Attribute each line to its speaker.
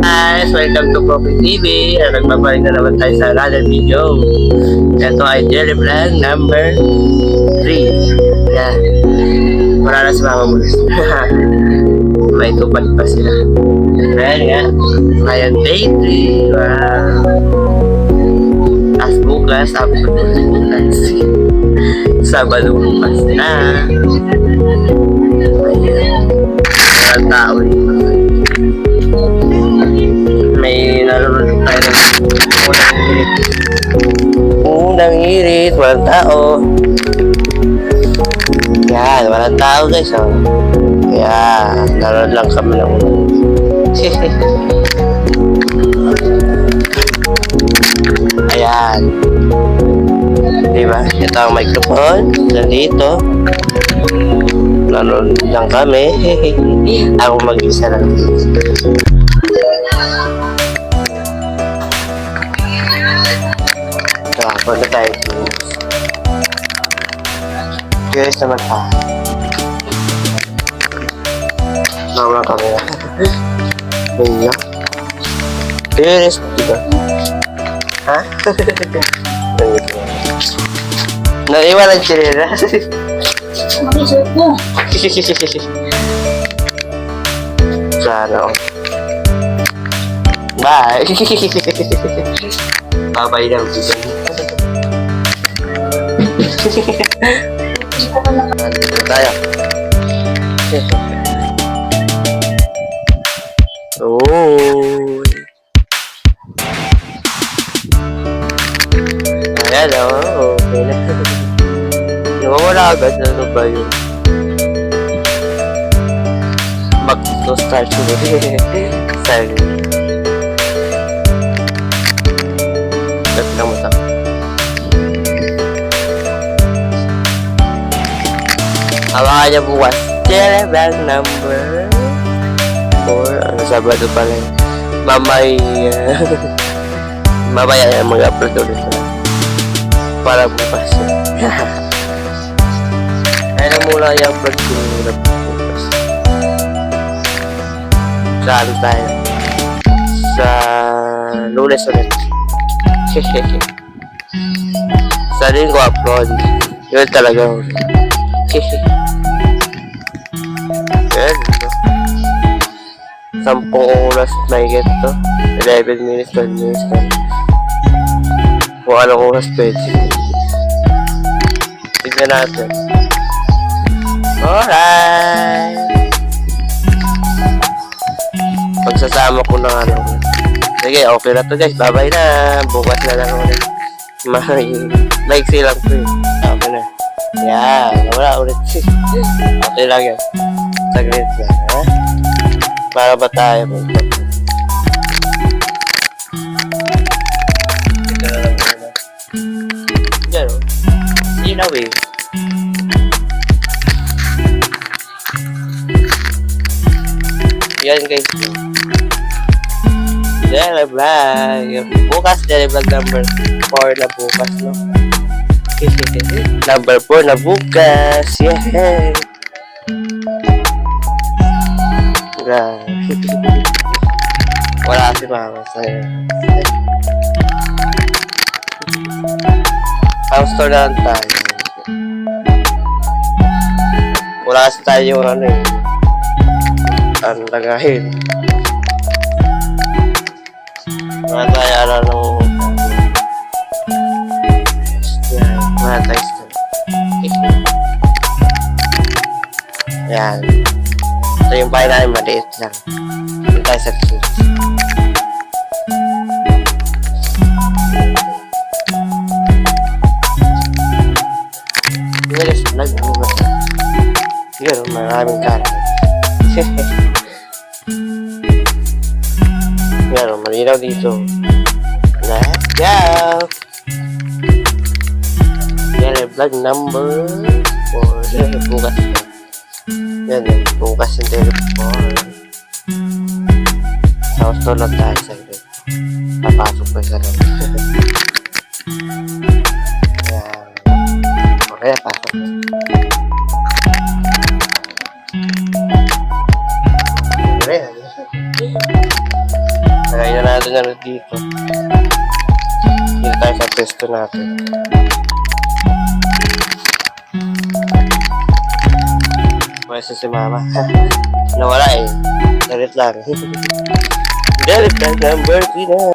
Speaker 1: guys! Welcome to Coffee TV. Nagbabalik na naman tayo sa another video. Ito ay Daily Vlog number 3. Yan. Wala na si Mama Mulis. May tupad pa sila. Ayan nga. Ngayon day 3. Wow. As bukas, after bukas. Sabado bukas na. Ayan. Walang tao dito. May nanonood tayo ng unang hirit, walang tao. Yan, walang tao guys, oh. Kaya nanonood lang kami ng ayan, diba? Ito ang microphone nandito, nanonood lang kami. Ako mag-isa lang dito. Punta tayo guys naman ha. Nawala kami na. Ayan. Guys, diba? Ha? Naiwanan sila.
Speaker 2: Makisot mo.
Speaker 1: Sana. Bye. Bye-bye lang. Dito tayo. Oh. Ayan o. Okay na. Nawawala agad. Ano ba yun? Back to start. Sorry. Ba't lang mo ito? Abangan niya bukas. Telegram number 4. Ano, Sabado pala yun. Mamaya yan mag-upload ulit para bukas. Kaya na muna i-upload ko bukas. Saan tayo? Sa Lunes ulit. Sa rin ko upload. Yun talaga. Yan. 10 oras may get to. 11 minutes, 12 minutes. Kung anong oras pwede. Tignan natin. Alright. Pagsasama ko ng ano. Sige, okay na to guys. Bye-bye na. Bukas na lang ulit. Maiksi lang to eh. Okay na. Yan, wala ulit. Okay lang yan. Saglit lang, ha? Para ba tayo? Ito na lang muna. Diyan o. Sinaw eh. Yan guys. Daily vlog. Bukas, daily vlog number 4 na bukas, no? Number 4 na bukas. Yeah. Wala si Mama sa'yo. House tour na lang tayo. Wala kasi tayo yung ano eh. Ano lagahin. Wala tayo ano nung wala tayo yan. Ito yung bahay namin, maliit lang. Ito tayo sa kids. Bilis, vlog mo ba? Siguro, maraming kanan. Yan, malinaw dito. Let's go! Yan, vlog number 4. Bukas. Yan, bukas yung telephone. Sa house lang tayo sa ito. Papasok ko sa lang. Yan. Okay, pasok. Yan. Sarado na rin dito. Dito tayo sa pwesto natin. Pwesto si mama. Nawala eh. Dalit lang. Dalit lang number 3 na.